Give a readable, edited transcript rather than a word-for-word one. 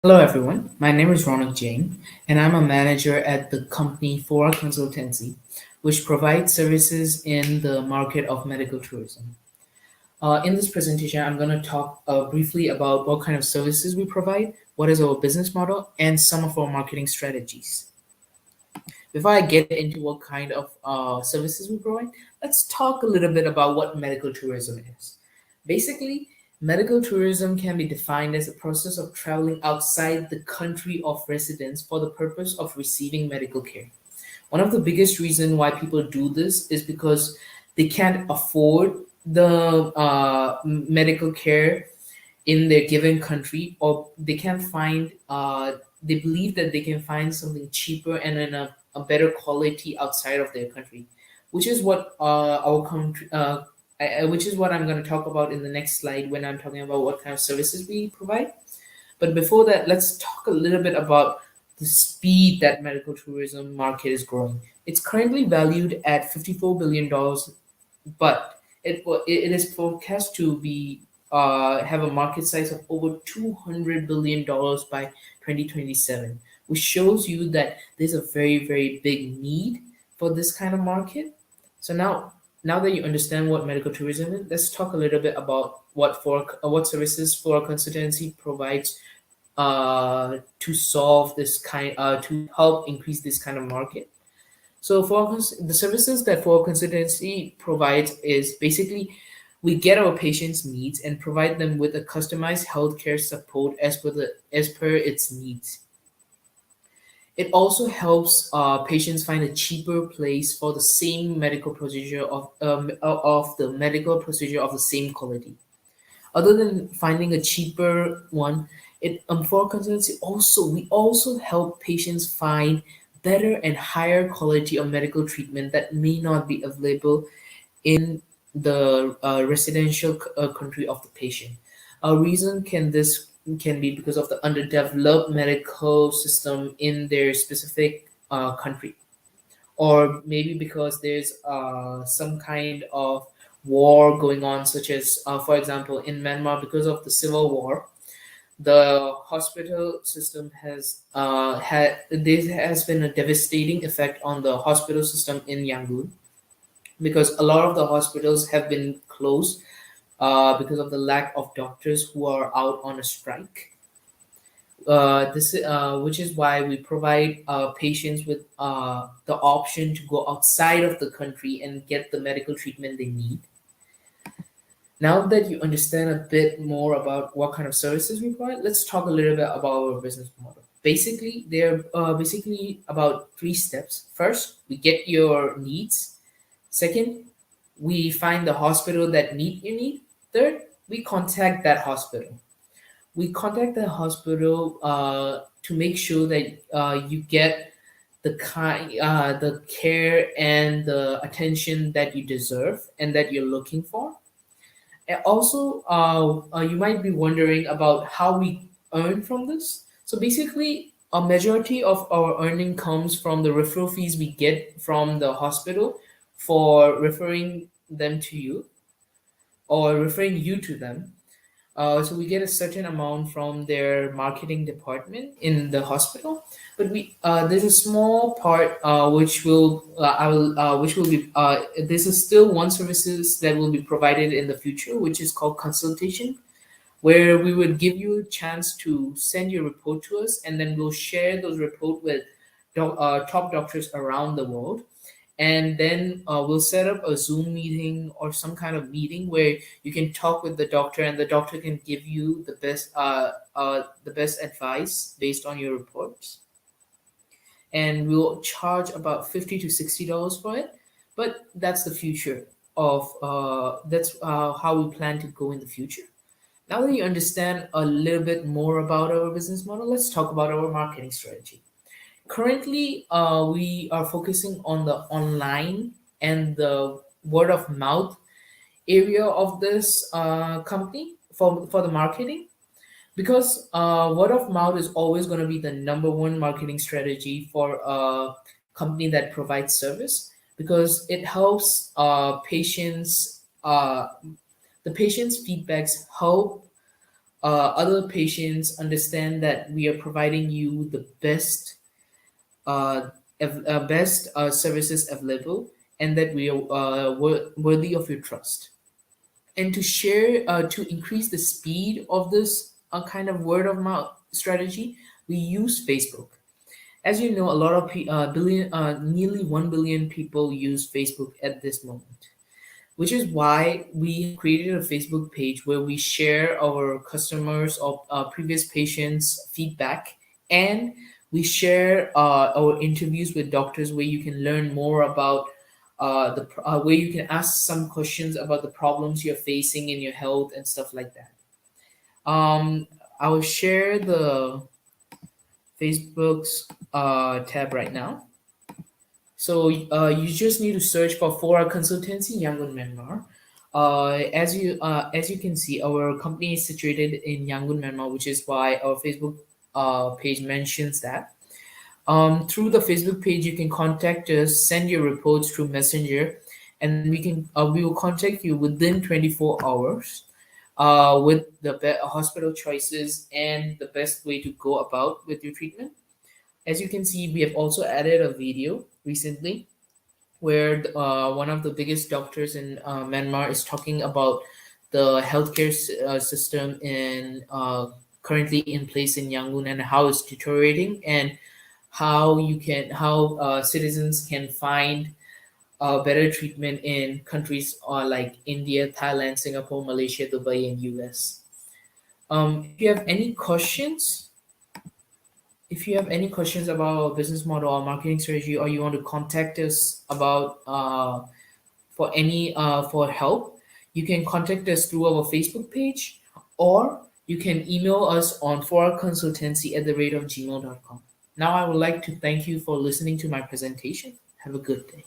Hello, everyone. My name is Ronak Jain, and I'm a manager at the company for Consultancy, which provides services in the market of medical tourism. In this presentation, I'm going to talk briefly about what kind of services we provide, what is our business model, and some of our marketing strategies. Before I get into what kind of services we provide, let's talk a little bit about what medical tourism is. Basically, medical tourism can be defined as a process of traveling outside the country of residence for the purpose of receiving medical care. One of the biggest reasons why people do this is because they can't afford the medical care in their given country, or they can find they believe that they can find something cheaper and in a better quality outside of their country, which is what our country which is what I'm going to talk about in the next slide when I'm talking about what kind of services we provide. But before that, let's talk a little bit about the speed that medical tourism market is growing. It's currently valued at $54 billion, but it is forecast to be have a market size of over $200 billion by 2027, which shows you that there's a very big need for this kind of market. So now that you understand what medical tourism is, let's talk a little bit about what services for consultancy provides to solve this kind to help increase this kind of market. So the services that for consultancy provides is basically we get our patients' needs and provide them with a customized healthcare support as per its needs. It also helps patients find a cheaper place for the same medical procedure of the medical procedure of the same quality. Other than finding a cheaper one, it for consultancy we also help patients find better and higher quality of medical treatment that may not be available in the residential country of the patient. A reason can be because of the underdeveloped medical system in their specific country, or maybe because there's some kind of war going on, such as, for example, in Myanmar, because of the civil war, the hospital system there has been a devastating effect on the hospital system in Yangon, because a lot of the hospitals have been closed because of the lack of doctors who are out on a strike. Which is why we provide patients with the option to go outside of the country and get the medical treatment they need. Now that you understand a bit more about what kind of services we provide, let's talk a little bit about our business model. Basically, they're basically about three steps. First, we get your needs. Second, we find the hospital that meet your need. Third, we contact that hospital. We contact the hospital to make sure that you get the care and the attention that you deserve and that you're looking for. And also, you might be wondering about how we earn from this. So basically, a majority of our earning comes from the referral fees we get from the hospital for referring them to you or referring you to them. So we get a certain amount from their marketing department in the hospital, but we there's a small part which will be this is still one services that will be provided in the future, which is called consultation, where we would give you a chance to send your report to us, and then we'll share those report with top doctors around the world, and then we'll set up a Zoom meeting or some kind of meeting where you can talk with the doctor, and the doctor can give you the best advice based on your reports. And we'll charge about $50 to $60 for it. But that's the future of that's how we plan to go in the future. Now that you understand a little bit more about our business model, let's talk about our marketing strategy. Currently, we are focusing on the online and the word of mouth area of this company for the marketing, because word of mouth is always going to be the number one marketing strategy for a company that provides service, because it helps patients. The patients' feedbacks help other patients understand that we are providing you the uh, best services available, and that we are worthy of your trust. And to share, to increase the speed of this kind of word of mouth strategy, we use Facebook. As you know, a lot of nearly 1 billion people use Facebook at this moment, which is why we have created a Facebook page where we share our customers or previous patients' feedback, and we share our interviews with doctors where you can learn more about where you can ask some questions about the problems you're facing in your health and stuff like that. I will share the Facebook's tab right now. So you just need to search for our consultancy, Yangon, Myanmar. As you can see, our company is situated in Yangon, Myanmar, which is why our Facebook page mentions that. Through the Facebook page, you can contact us, send your reports through Messenger, and we will contact you within 24 hours with the hospital choices and the best way to go about with your treatment. As you can see, we have also added a video recently where one of the biggest doctors in Myanmar is talking about the healthcare system in currently in place in Yangon, and how it's deteriorating, and how citizens can find better treatment in countries like India, Thailand, Singapore, Malaysia, Dubai, and US. If you have any questions, about our business model or marketing strategy, or you want to contact us about for help, you can contact us through our Facebook page, or you can email us on fourconsultancy@gmail.com. Now I would like to thank you for listening to my presentation. Have a good day.